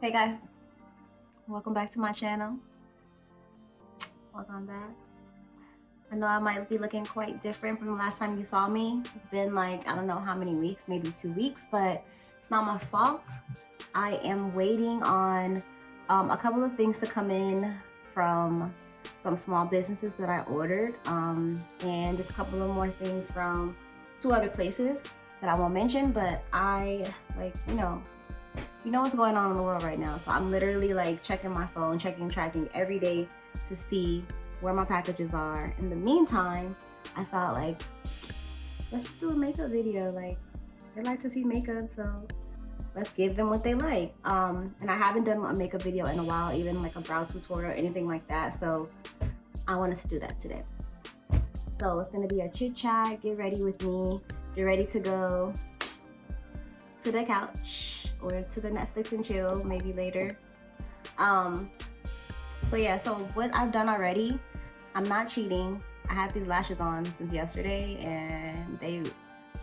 Hey guys, welcome back to my channel. Welcome back. I know I might be looking quite different from the last time you saw me. It's been like, I don't know how many weeks, maybe 2 weeks, but it's not my fault. I am waiting on a couple of things to come in from some small businesses that I ordered, and just a couple of more things from 2 other places that I won't mention, but I you know what's going on in the world right now. So I'm literally like checking my phone, tracking every day to see where my packages are. In the meantime, I thought like, let's just do a makeup video. Like, they like to see makeup, so let's give them what they like. And I haven't done a makeup video in a while, even like a brow tutorial or anything like that. So I wanted to do that today. So it's gonna be a chit chat, get ready with me, get ready to go to the couch or to the Netflix and chill, maybe later. So yeah, so what I've done already, I'm not cheating. I had these lashes on since yesterday and I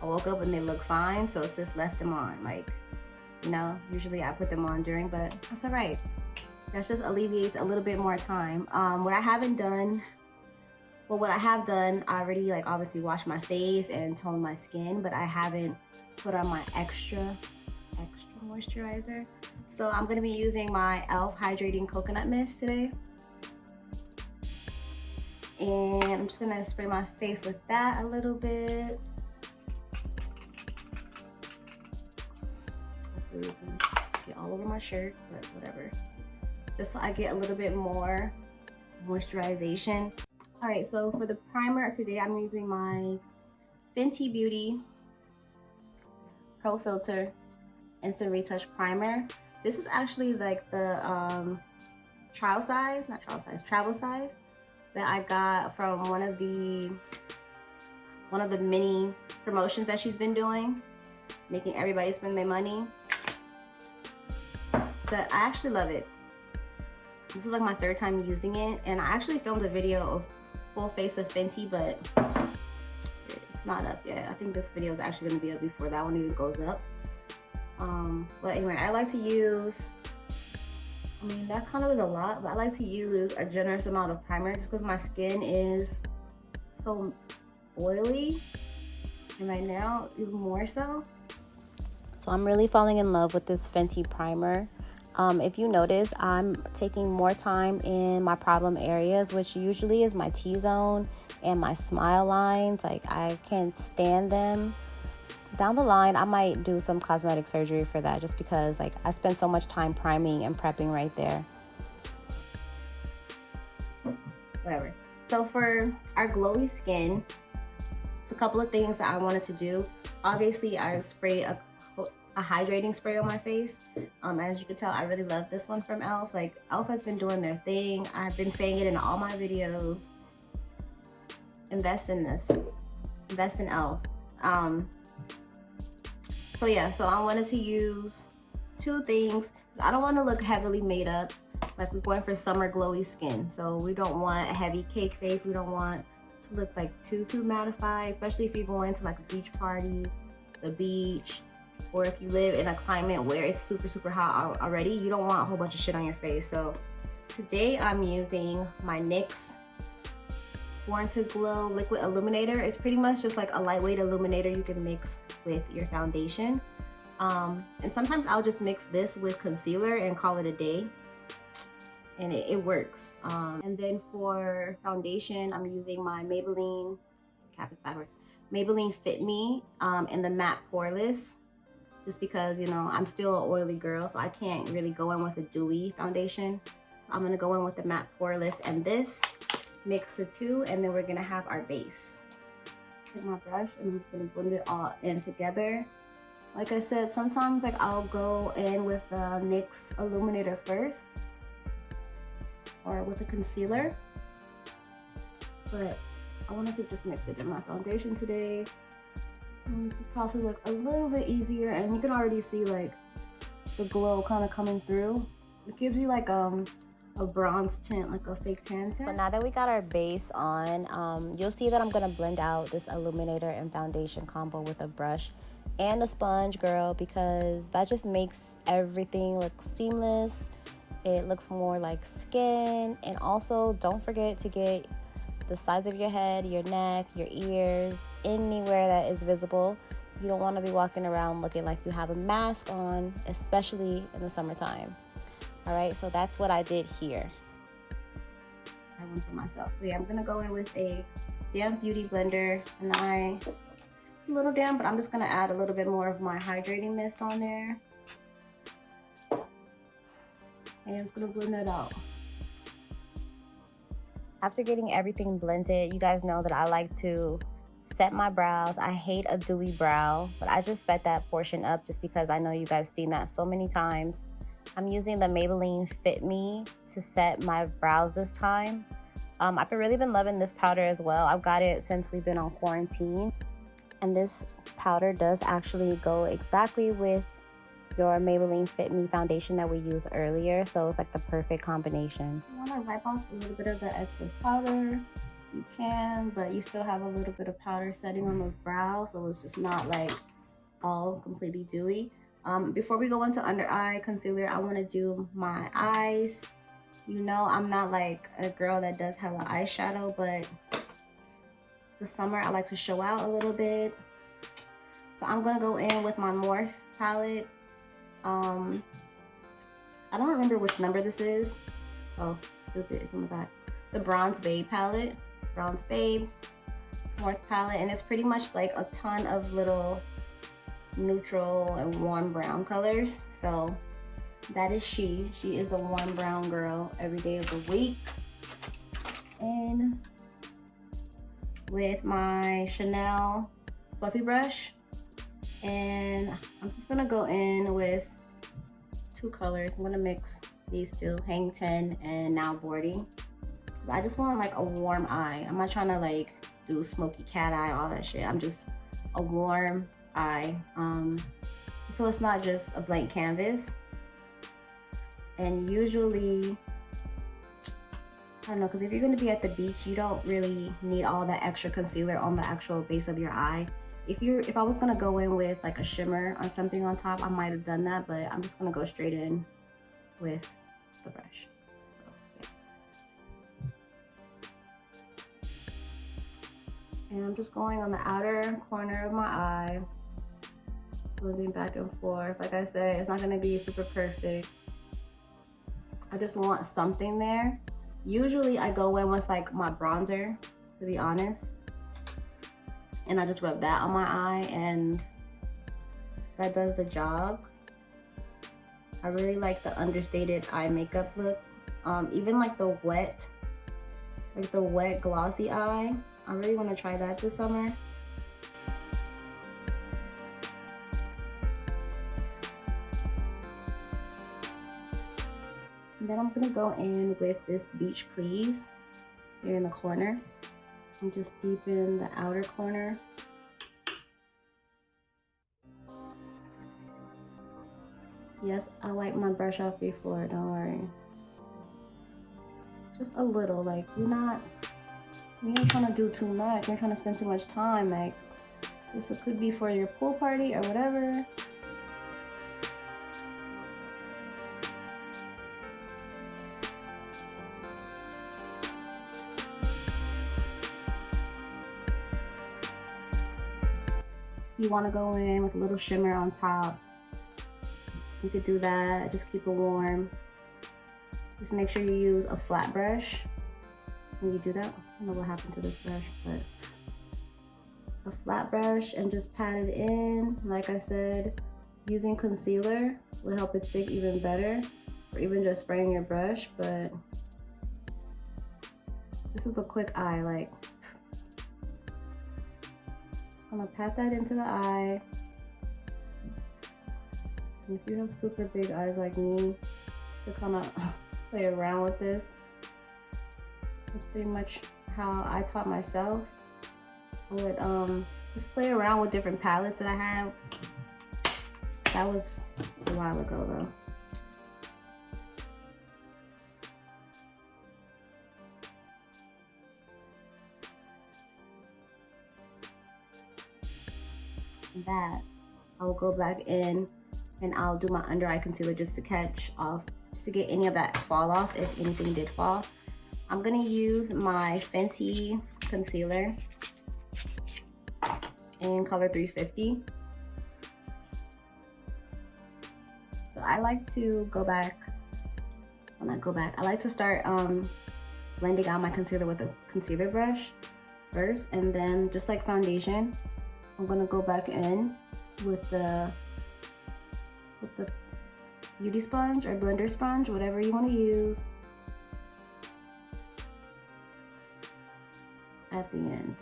woke up and they look fine, so it's just left them on. Like, you know, usually I put them on during, but that's all right. That just alleviates a little bit more time. What I have done, I already like obviously washed my face and toned my skin, but I haven't put on my extra moisturizer. So I'm gonna be using my e.l.f. Hydrating Coconut Mist today. And I'm just gonna spray my face with that a little bit. Hopefully it can get all over my shirt, but whatever. Just so I get a little bit more moisturization. All right, so for the primer today, I'm using my Fenty Beauty Pro Filter Instant Retouch Primer. This is actually like the travel size that I got from one of the mini promotions that she's been doing, making everybody spend their money. But I actually love it. This is like my 3rd time using it, and I actually filmed a video of full face of Fenty, but it's not up yet. I think this video is actually going to be up before that one even goes up. But anyway, I like to use, I mean, that kind of is a lot, but I like to use a generous amount of primer just because my skin is so oily, and right now even more so. So I'm really falling in love with this Fenty primer. If you notice, I'm taking more time in my problem areas, which usually is my T-zone and my smile lines. Like, I can't stand them. Down the line, I might do some cosmetic surgery for that, just because like I spend so much time priming and prepping right there. Whatever. So for our glowy skin, it's a couple of things that I wanted to do. Obviously, I spray a hydrating spray on my face. As you can tell, I really love this one from e.l.f. Like, e.l.f. has been doing their thing. I've been saying it in all my videos. Invest in this. Invest in e.l.f. So yeah, so I wanted to use 2 things. I don't want to look heavily made up. Like, we're going for summer glowy skin. So we don't want a heavy cake face. We don't want to look like too mattified, especially if you're going to like a beach party, the beach, or if you live in a climate where it's super hot already. You don't want a whole bunch of shit on your face. So today I'm using my NYX Born to Glow Liquid Illuminator. It's pretty much just like a lightweight illuminator you can mix with your foundation. And sometimes I'll just mix this with concealer and call it a day. And it works. And then for foundation, I'm using my Maybelline, cap is backwards, Maybelline Fit Me in the matte poreless. Just because, you know, I'm still an oily girl, so I can't really go in with a dewy foundation. So I'm gonna go in with the matte poreless and this. Mix the 2, and then we're gonna have our base. Take my brush and I'm gonna blend it all in together. Like I said, sometimes like I'll go in with the NYX illuminator first, or with a concealer, but I wanted to just mix it in my foundation today. It makes the process look a little bit easier, and you can already see like the glow kind of coming through. It gives you like a bronze tint, like a fake tan tint. So now that we got our base on, you'll see that I'm gonna blend out this illuminator and foundation combo with a brush and a sponge, girl, because that just makes everything look seamless. It looks more like skin. And also, don't forget to get the sides of your head, your neck, your ears, anywhere that is visible. You don't want to be walking around looking like you have a mask on, especially in the summertime. All right, so that's what I did here. I went for myself. So yeah, I'm gonna go in with a damp beauty blender, and it's a little damp, but I'm just gonna add a little bit more of my hydrating mist on there. And I'm just gonna blend that out. After getting everything blended, you guys know that I like to set my brows. I hate a dewy brow, but I just sped that portion up just because I know you guys seen that so many times. I'm using the Maybelline Fit Me to set my brows this time. I've really been loving this powder as well. I've got it since we've been on quarantine. And this powder does actually go exactly with your Maybelline Fit Me foundation that we used earlier, so it's like the perfect combination. You want to wipe off a little bit of the excess powder, you can, but you still have a little bit of powder setting on those brows, so it's just not like all completely dewy. Before we go into under eye concealer, I want to do my eyes. You know, I'm not like a girl that does hella eyeshadow, but the summer I like to show out a little bit. So I'm gonna go in with my Morphe palette. I don't remember which number this is. Oh, stupid, it's on the back. The Bronze Babe palette. Bronze Babe, Morphe palette, and it's pretty much like a ton of little neutral and warm brown colors. So that is she. She is the warm brown girl every day of the week. And with my Chanel fluffy brush, and I'm just gonna go in with two colors. I'm gonna mix these two, Hang 10 and Now Boarding. I just want like a warm eye. I'm not trying to like do smoky cat eye, all that shit. I'm just a warm eye. So it's not just a blank canvas. And usually, I don't know, because if you're going to be at the beach, you don't really need all that extra concealer on the actual base of your eye. If I was going to go in with like a shimmer or something on top, I might have done that, but I'm just going to go straight in with the brush. So, yeah. And I'm just going on the outer corner of my eye, blending back and forth. Like I said, it's not going to be super perfect. I just want something there. Usually I go in with like my bronzer, to be honest, and I just rub that on my eye and that does the job. I really like the understated eye makeup look. Even like the wet glossy eye. I really want to try that this summer. And then I'm gonna go in with this Beach Please here in the corner and just deepen the outer corner. Yes, I wipe my brush off before, don't worry. Just a little, like you ain't trying to do too much, you're trying to spend too much time, like this could be for your pool party or whatever. You want to go in with a little shimmer on top, you could do that. Just keep it warm. Just make sure you use a flat brush when you do that. I don't know what happened to this brush, but a flat brush, and just pat it in. Like I said, using concealer will help it stick even better, or even just spraying your brush. But this is a quick eye, like just gonna pat that into the eye. And if you have super big eyes like me, to kind of play around with this. That's pretty much how I taught myself. I would just play around with different palettes that I have. That was a while ago though. That I'll go back in and I'll do my under eye concealer just to catch off, just to get any of that fall off if anything did fall. I'm gonna use my Fenty concealer in color 350. So I like to go back, well, not go back, I like to start blending out my concealer with a concealer brush first, and then just like foundation, I'm gonna go back in with the beauty sponge or blender sponge, whatever you want to use, at the end.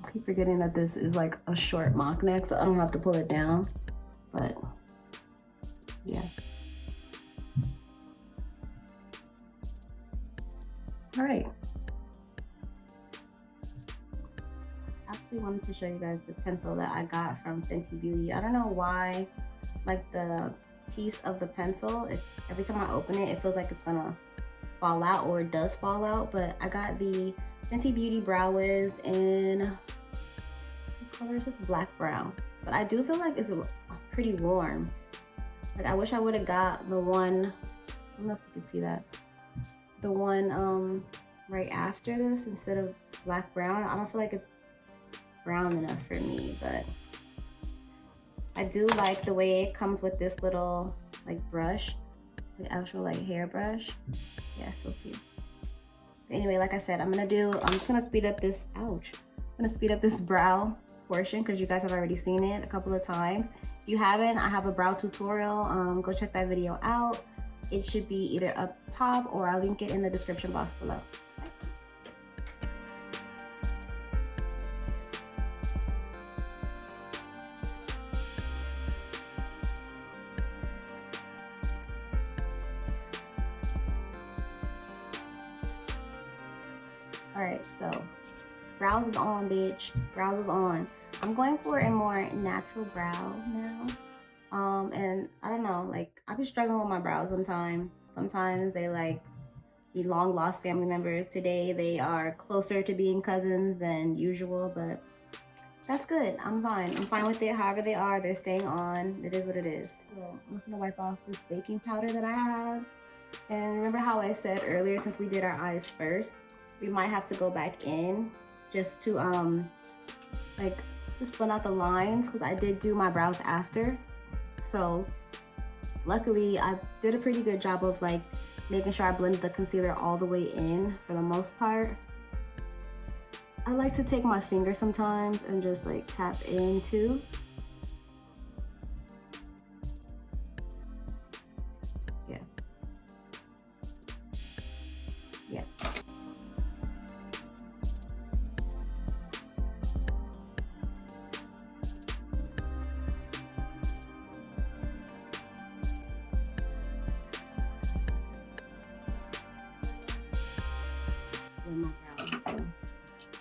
I keep forgetting that this is like a short mock neck, so I don't have to pull it down, but yeah. All right. I actually wanted to show you guys the pencil that I got from Fenty Beauty. I don't know why, like the piece of the pencil, every time I open it, it feels like it's gonna fall out, or it does fall out, but I got the Fenty Beauty Brow Wiz in, what color is this? Black brown. But I do feel like it's pretty warm. Like I wish I would have got the one, I don't know if you can see that, the one right after this instead of black brown. I don't feel like it's brown enough for me, but I do like the way it comes with this little like brush, the actual like hair brush. Yeah, so cute. But anyway, like I said, I'm just gonna speed up this, ouch. I'm gonna speed up this brow portion because you guys have already seen it a couple of times. If you haven't, I have a brow tutorial. Go check that video out. It should be either up top or I'll link it in the description box below. Alright, so brows is on, bitch. Brows is on. I'm going for a more natural brow now. And I don't know, like I've been struggling with my brows sometimes. Sometimes they like be long lost family members. Today they are closer to being cousins than usual, but that's good. I'm fine. I'm fine with it. However they are, they're staying on. It is what it is. So I'm just gonna wipe off this baking powder that I have. And remember how I said earlier, since we did our eyes first, we might have to go back in just to like just blend out the lines, because I did do my brows after. So luckily I did a pretty good job of like making sure I blended the concealer all the way in for the most part. I like to take my finger sometimes and just like tap into. Yeah. Yeah. My brows. So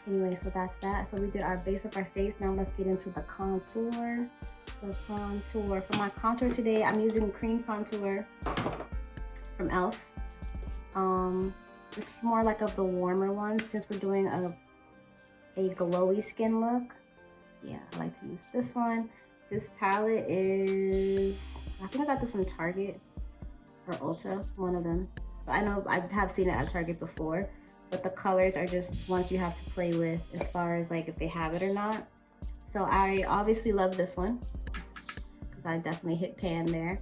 anyway, so that's that. So we did our base of our face. Now let's get into the contour. For my contour today, I'm using cream contour from e.l.f. This is more like of the warmer ones since we're doing a glowy skin look. Yeah, I like to use this one. This palette is, I think I got this from Target or Ulta, one of them. But I know I have seen it at Target before. But the colors are just ones you have to play with as far as like if they have it or not. So I obviously love this one because I definitely hit pan there.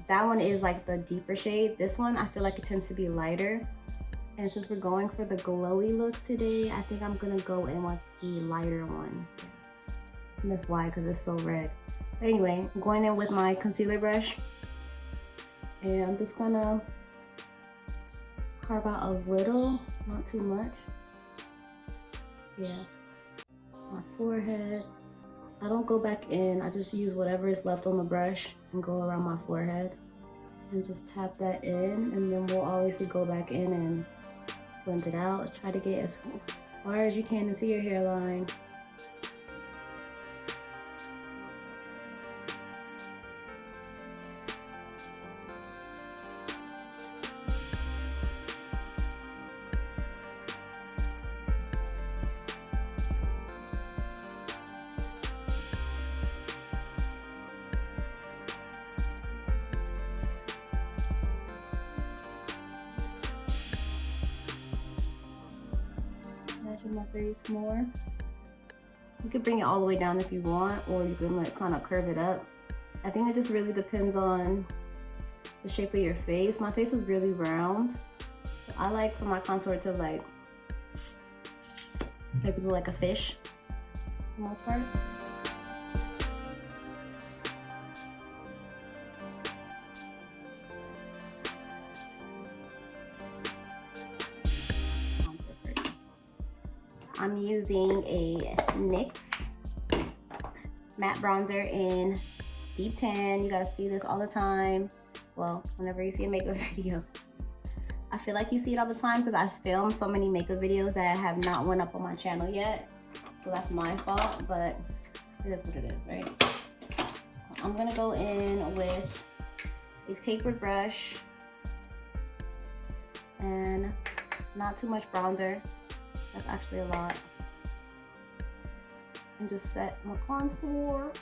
That one is like the deeper shade. This one I feel like it tends to be lighter. And since we're going for the glowy look today, I think I'm gonna go in with the lighter one. And that's why, because it's so red. But anyway, I'm going in with my concealer brush. And I'm just gonna carve out a little, not too much. Yeah, my forehead, I don't go back in. I just use whatever is left on the brush and go around my forehead and just tap that in, and then we'll obviously go back in and blend it out. Try to get as far as you can into your hairline. Imagine my face more. You could bring it all the way down if you want, or you can like kind of curve it up. I think it just really depends on the shape of your face. My face is really round, so I like for my contour to like do like a fish for the most part. I'm using a NYX matte bronzer in Deep Tan. You guys see this all the time. Well, whenever you see a makeup video. I feel like you see it all the time because I filmed so many makeup videos that have not went up on my channel yet. So that's my fault, but it is what it is, right? I'm gonna go in with a tapered brush and not too much bronzer. That's actually a lot. And just set my contour.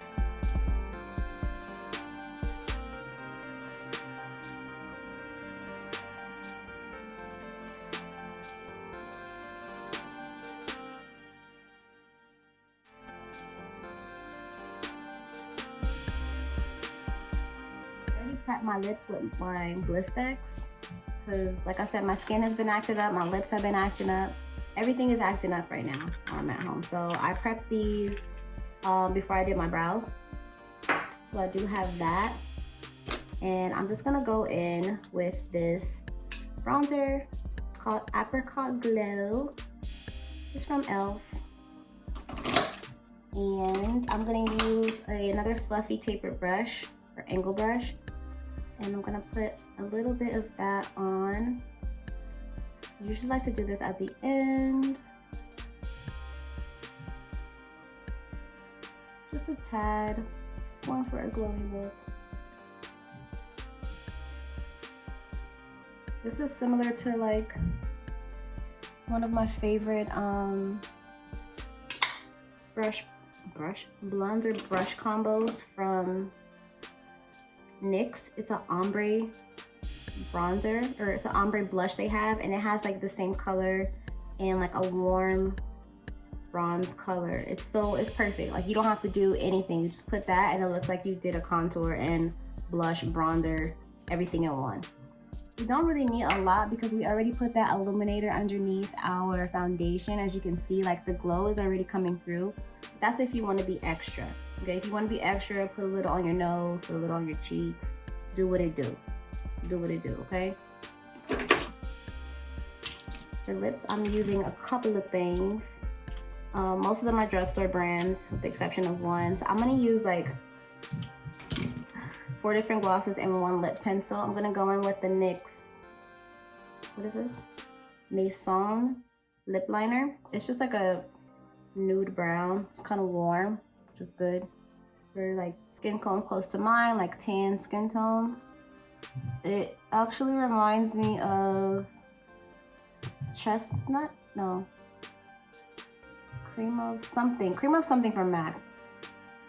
I already prepped my lips with my Blistex because, like I said, my skin has been acting up, my lips have been acting up. Everything is acting up right now when I'm at home. So I prepped these before I did my brows. So I do have that. And I'm just gonna go in with this bronzer called Apricot Glow. It's from e.l.f. And I'm gonna use another fluffy tapered brush or angle brush. And I'm gonna put a little bit of that on. I usually like to do this at the end. Just a tad. Going for a glowy look. This is similar to like one of my favorite bronzer brush combos from NYX. It's an ombre bronzer, or it's an ombre blush they have, and it has like the same color and like a warm bronze color. It's perfect. Like you don't have to do anything. You just put that and it looks like you did a contour and blush, bronzer, everything in one. You don't really need a lot because we already put that illuminator underneath our foundation. As you can see, like the glow is already coming through. That's if you want to be extra. Okay, if you want to be extra, put a little on your nose, put a little on your cheeks. Do what it do. Do what it do, okay? The lips, I'm using a couple of things. Most of them are drugstore brands with the exception of one. So I'm gonna use like 4 different glosses and 1 lip pencil. I'm gonna go in with the NYX, what is this? Maison lip liner. It's just like a nude brown. It's kind of warm, which is good for like skin tone close to mine, like tan skin tones. It actually reminds me of chestnut, no, cream of something from MAC.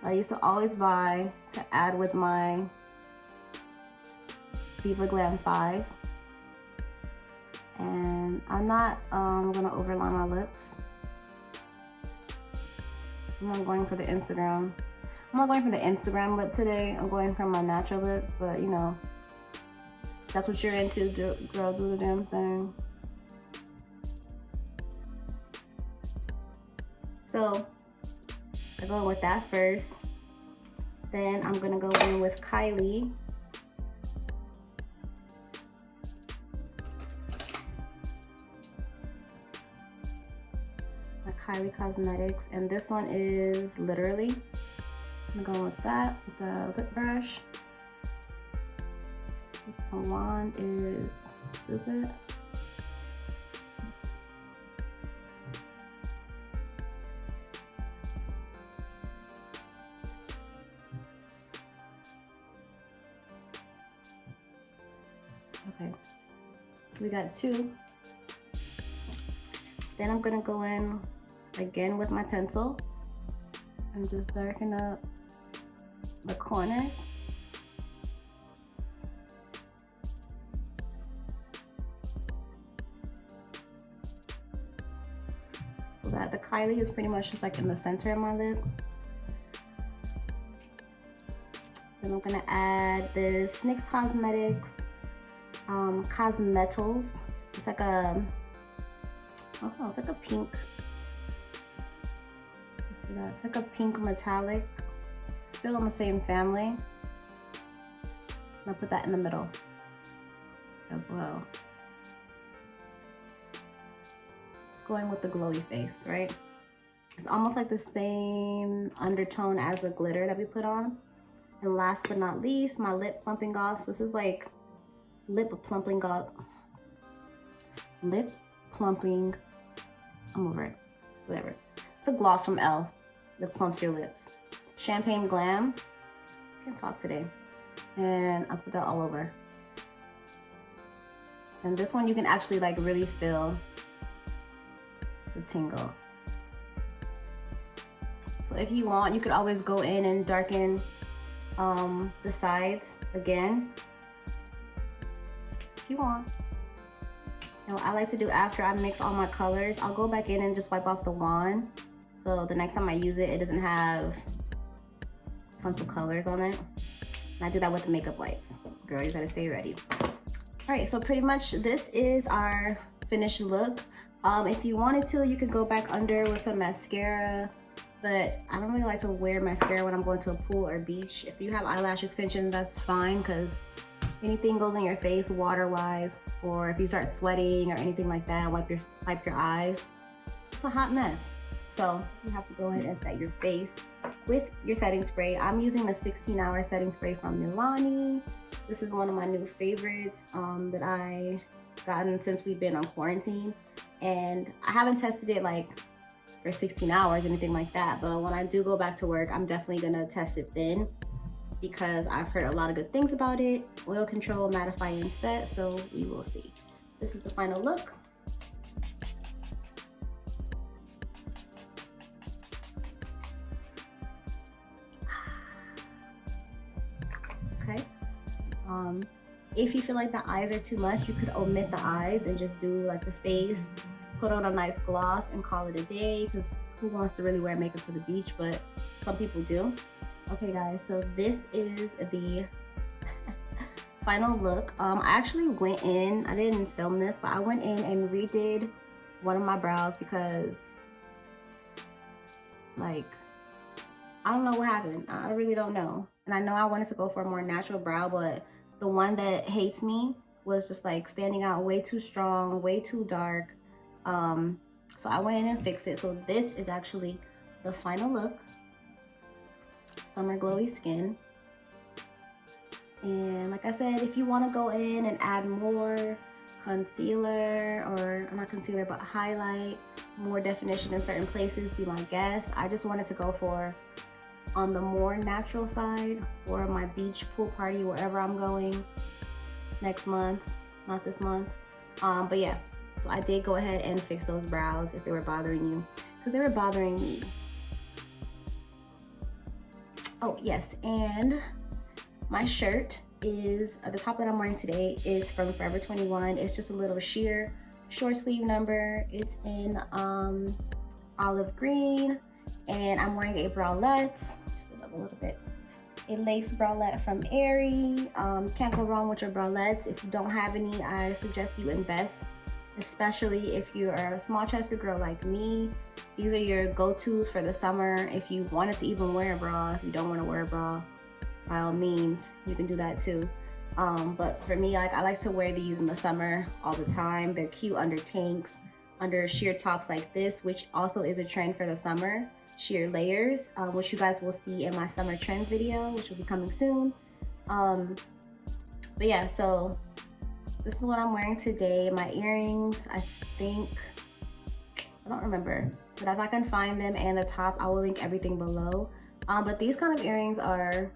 I used to always buy to add with my Viva Glam 5. And I'm not gonna overline my lips. I'm not going for the Instagram. I'm not going for the Instagram lip today. I'm going for my natural lip, but you know, that's what you're into, girl, do the damn thing. So I go with that first. Then I'm gonna go in with Kylie. My Kylie Cosmetics, and this one is Literally. I'm going with that with the lip brush. This wand is Stupid. Okay, so we got two. Then I'm gonna go in again with my pencil and just darken up the corners. So that the Kylie is pretty much just like in the center of my lip. Then I'm gonna add this NYX Cosmetics Cosmetals. It's like a, oh, it's like a pink. Let's see that. It's like a pink metallic. Still in the same family. I'm gonna put that in the middle as well. It's going with the glowy face, right? It's almost like the same undertone as the glitter that we put on. And last but not least, my lip plumping gloss. This is like lip plumping gloss. Lip plumping. I'm over it. Whatever. It's a gloss from Elle that plumps your lips. Champagne Glam. I can talk today. And I'll put that all over. And this one you can actually like really feel the tingle. So if you want, you could always go in and darken the sides again. If you want. And what I like to do after I mix all my colors, I'll go back in and just wipe off the wand. So the next time I use it, it doesn't have tons of colors on it. And I do that with the makeup wipes. Girl, you gotta stay ready. All right, so pretty much this is our finished look. If you wanted to, you could go back under with some mascara, but I don't really like to wear mascara when I'm going to a pool or beach. If you have eyelash extensions, that's fine, because anything goes in your face water-wise, or if you start sweating or anything like that, wipe your eyes. It's a hot mess. So you have to go in and set your face with your setting spray. I'm using the 16-hour setting spray from Milani. This is one of my new favorites that I gotten since we've been on quarantine. And I haven't tested it like for 16 hours, anything like that. But when I do go back to work, I'm definitely gonna test it then, because I've heard a lot of good things about it. Oil control, mattify, and set, so we will see. This is the final look. Okay. If you feel like the eyes are too much, you could omit the eyes and just do like the face, put on a nice gloss and call it a day, because who wants to really wear makeup to the beach? But some people do. Okay guys, so this is the final look. I actually went in, I didn't film this, but I went in and redid one of my brows because like, I don't know what happened. I really don't know. And I know I wanted to go for a more natural brow, but the one that hates me was just like standing out way too strong, way too dark. So I went in and fixed it. So this is actually the final look. Summer glowy skin. And like I said, if you want to go in and add more concealer, or not concealer but highlight, more definition in certain places, be my guest. I just wanted to go for on the more natural side for my beach, pool party, wherever I'm going next month, not this month. But yeah, so I did go ahead and fix those brows if they were bothering you, because they were bothering me. Oh yes, and my shirt is, the top that I'm wearing today is from Forever 21. It's just a little sheer short sleeve number. It's in olive green, and I'm wearing a bralette, just a little bit. A lace bralette from Aerie. Can't go wrong with your bralettes. If you don't have any, I suggest you invest, especially if you're a small chested girl like me. These are your go-tos for the summer. If you wanted to even wear a bra, if you don't want to wear a bra, by all means, you can do that too. But for me, like, I like to wear these in the summer all the time. They're cute under tanks, under sheer tops like this, which also is a trend for the summer. Sheer layers, which you guys will see in my summer trends video, which will be coming soon. But yeah, so this is what I'm wearing today. My earrings, I think, I don't remember, but if I can find them and the top, I will link everything below. But these kind of earrings are,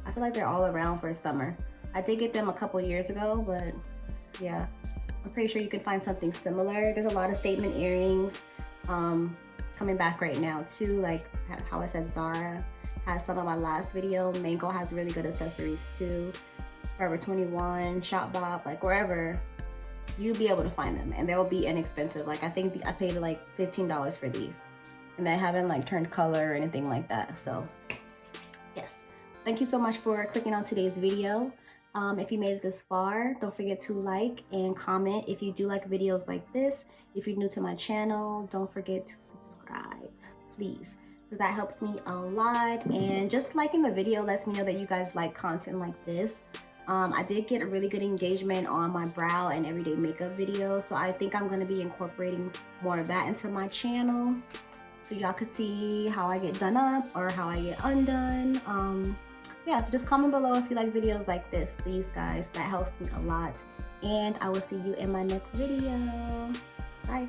I feel like they're all around for summer. I did get them a couple years ago, but yeah, I'm pretty sure you can find something similar. There's a lot of statement earrings coming back right now too, like how I said Zara has some of my last video. Mango has really good accessories too. Forever 21, Shopbop, like wherever, you'll be able to find them, and they'll be inexpensive. Like I think I paid like $15 for these, and they haven't like turned color or anything like that. So yes, thank you so much for clicking on today's video. If you made it this far, don't forget to like and comment if you do like videos like this. If you're new to my channel, don't forget to subscribe, please, because that helps me a lot. And just liking the video lets me know that you guys like content like this. I did get a really good engagement on my brow and everyday makeup videos, so I think I'm going to be incorporating more of that into my channel, so y'all could see how I get done up or how I get undone. Yeah, so just comment below if you like videos like this, please guys. That helps me a lot, and I will see you in my next video. Bye.